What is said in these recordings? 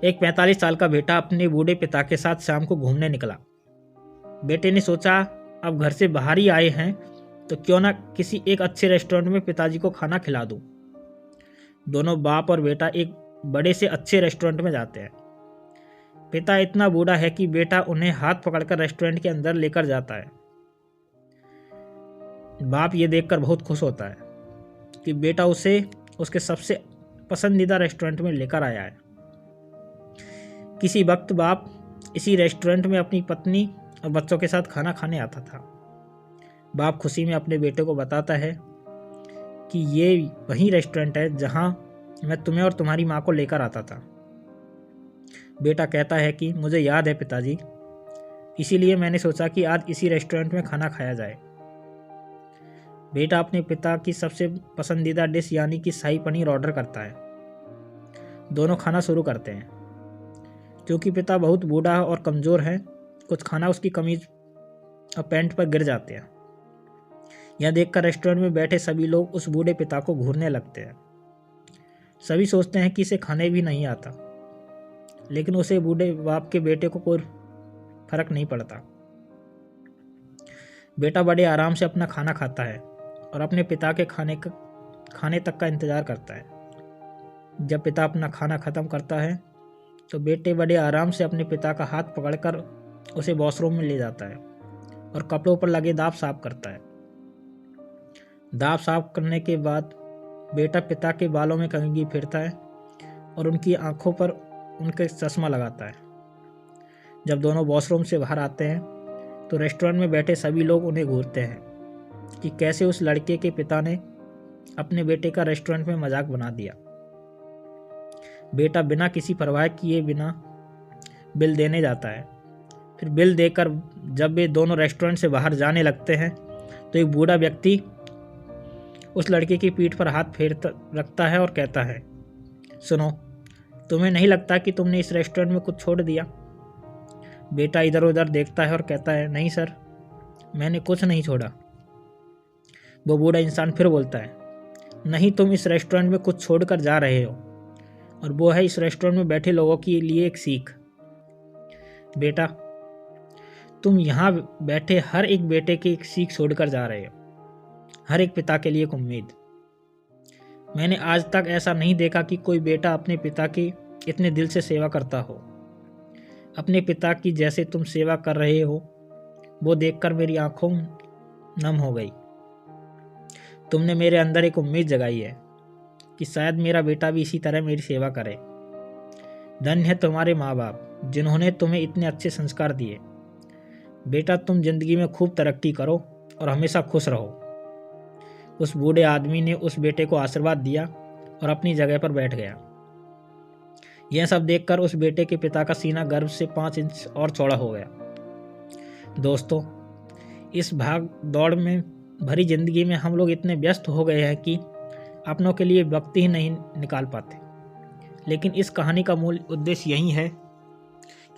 एक 45 साल का बेटा अपने बूढ़े पिता के साथ शाम को घूमने निकला। बेटे ने सोचा अब घर से बाहर ही आए हैं तो क्यों ना किसी एक अच्छे रेस्टोरेंट में पिताजी को खाना खिला दूं। दोनों बाप और बेटा एक बड़े से अच्छे रेस्टोरेंट में जाते हैं। पिता इतना बूढ़ा है कि बेटा उन्हें हाथ पकड़कर रेस्टोरेंट के अंदर लेकर जाता है। बाप ये देखकर बहुत खुश होता है कि बेटा उसे उसके सबसे पसंदीदा रेस्टोरेंट में लेकर आया है। किसी वक्त बाप इसी रेस्टोरेंट में अपनी पत्नी और बच्चों के साथ खाना खाने आता था। बाप खुशी में अपने बेटे को बताता है कि ये वही रेस्टोरेंट है जहां मैं तुम्हें और तुम्हारी माँ को लेकर आता था। बेटा कहता है कि मुझे याद है पिताजी, इसीलिए मैंने सोचा कि आज इसी रेस्टोरेंट में खाना खाया जाए। बेटा अपने पिता की सबसे पसंदीदा डिश यानी कि शाही पनीर ऑर्डर करता है। दोनों खाना शुरू करते हैं। क्योंकि पिता बहुत बूढ़ा और कमज़ोर है, कुछ खाना उसकी कमीज और पैंट पर गिर जाते हैं। यह देखकर रेस्टोरेंट में बैठे सभी लोग उस बूढ़े पिता को घूरने लगते हैं। सभी सोचते हैं कि इसे खाने भी नहीं आता, लेकिन उसे बूढ़े बाप के बेटे को कोई फर्क नहीं पड़ता। बेटा बड़े आराम से अपना खाना खाता है और अपने पिता के खाने तक का इंतज़ार करता है। जब पिता अपना खाना ख़त्म करता है तो बेटे बड़े आराम से अपने पिता का हाथ पकड़कर उसे वॉशरूम में ले जाता है और कपड़ों पर लगे दाग साफ करता है। दाग साफ करने के बाद बेटा पिता के बालों में कंघी फेरता है और उनकी आंखों पर उनके चश्मा लगाता है। जब दोनों वॉशरूम से बाहर आते हैं तो रेस्टोरेंट में बैठे सभी लोग उन्हें घूरते हैं कि कैसे उस लड़के के पिता ने अपने बेटे का रेस्टोरेंट में मजाक बना दिया। बेटा बिना किसी परवाह किए बिना बिल देने जाता है। फिर बिल देकर जब वे दोनों रेस्टोरेंट से बाहर जाने लगते हैं तो एक बूढ़ा व्यक्ति उस लड़के की पीठ पर हाथ रखता है और कहता है, सुनो, तुम्हें नहीं लगता कि तुमने इस रेस्टोरेंट में कुछ छोड़ दिया? बेटा इधर उधर देखता है और कहता है, नहीं सर, मैंने कुछ नहीं छोड़ा। वो बूढ़ा इंसान फिर बोलता है, नहीं, तुम इस रेस्टोरेंट में कुछ छोड़कर जा रहे हो, और वो है इस रेस्टोरेंट में बैठे लोगों के लिए एक सीख। बेटा, तुम यहाँ बैठे हर एक बेटे की एक सीख छोड़कर जा रहे हो, हर एक पिता के लिए एक उम्मीद। मैंने आज तक ऐसा नहीं देखा कि कोई बेटा अपने पिता की इतने दिल से सेवा करता हो। अपने पिता की जैसे तुम सेवा कर रहे हो वो देखकर मेरी आंखों नम हो गई। तुमने मेरे अंदर एक उम्मीद जगाई है कि शायद मेरा बेटा भी इसी तरह मेरी सेवा करे। धन्य है तुम्हारे माँ बाप जिन्होंने तुम्हें इतने अच्छे संस्कार दिए। बेटा, तुम जिंदगी में खूब तरक्की करो और हमेशा खुश रहो। उस बूढ़े आदमी ने उस बेटे को आशीर्वाद दिया और अपनी जगह पर बैठ गया। यह सब देखकर उस बेटे के पिता का सीना गर्व से 5 इंच और चौड़ा हो गया। दोस्तों, इस भाग दौड़ में भरी जिंदगी में हम लोग इतने व्यस्त हो गए हैं कि अपनों के लिए वक्त ही नहीं निकाल पाते। लेकिन इस कहानी का मूल उद्देश्य यही है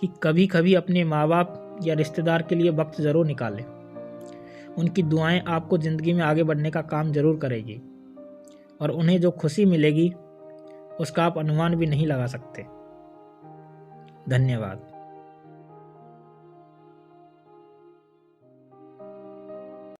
कि कभी कभी अपने माँ बाप या रिश्तेदार के लिए वक्त ज़रूर निकालें। उनकी दुआएं आपको ज़िंदगी में आगे बढ़ने का काम ज़रूर करेगी और उन्हें जो खुशी मिलेगी उसका आप अनुमान भी नहीं लगा सकते। धन्यवाद।